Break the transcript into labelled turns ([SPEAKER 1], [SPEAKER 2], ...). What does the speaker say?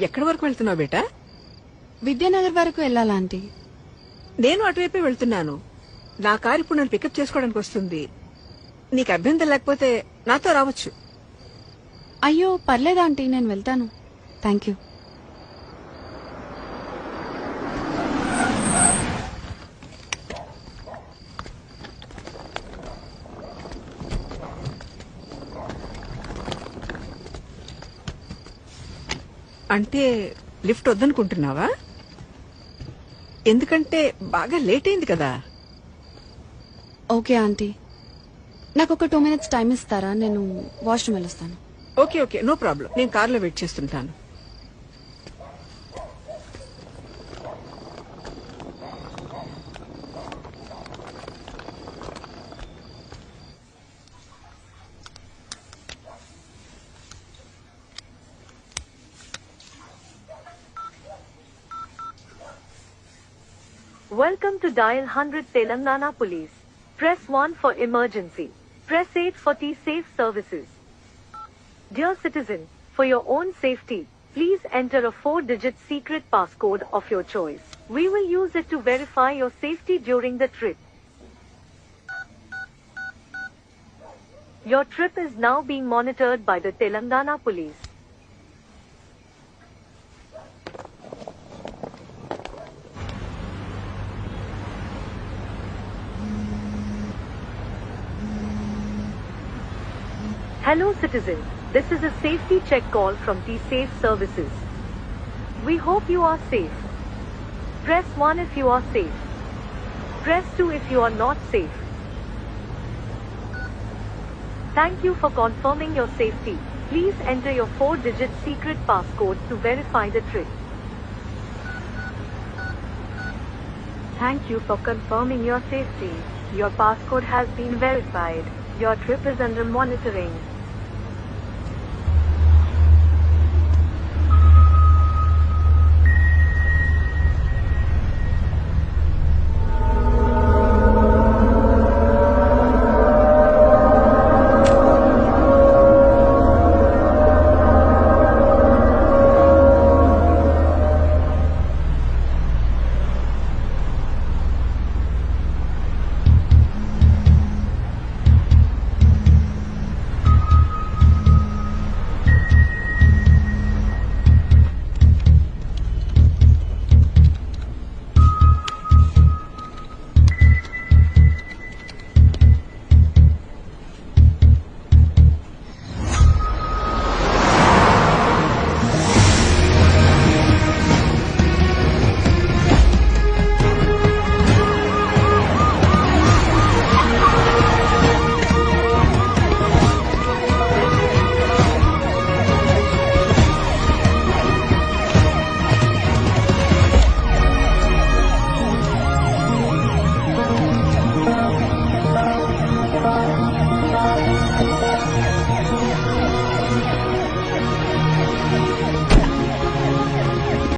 [SPEAKER 1] ఎక్కడి వరకు వెళ్తున్నావు బేటా?
[SPEAKER 2] విద్యానగర్ వరకు వెళ్ళాలా ఆంటీ?
[SPEAKER 1] నేను అటువైపే వెళ్తున్నాను. నా కారు ఇప్పుడు నన్ను పికప్ చేసుకోవడానికి వస్తుంది. నీకు అభ్యంతరం లేకపోతే నాతో రావచ్చు.
[SPEAKER 2] అయ్యో పర్లేదు ఆంటీ, నేను వెళ్తాను. Thank you.
[SPEAKER 1] అంటే లిఫ్ట్ వద్దనుకుంటున్నావా? ఎందుకంటే బాగా లేట్ అయింది కదా.
[SPEAKER 2] ఓకే ఆంటీ, నాకు ఒక 2 minutes టైం ఇస్తారా? నేను వాష్రూమ్ వెళ్ళొస్తాను.
[SPEAKER 1] Okay okay, no problem. నేను కార్లో వెయిట్ చేస్తుంటాను.
[SPEAKER 3] Welcome to Dial 100 Telangana Police. Press 1 for emergency. Press 8 for T-Safe services. Dear citizen, for your own safety, please enter a 4-digit secret passcode of your choice. We will use it to verify your safety during the trip. Your trip is now being monitored by the Telangana Police. Hello citizen, this is a safety check call from T-Safe services. We hope you are safe. Press 1 if you are safe. Press 2 if you are not safe. Thank you for confirming your safety. Please enter your 4-digit secret passcode to verify the trip. Thank you for confirming your safety. Your passcode has been verified. Your trip is under monitoring.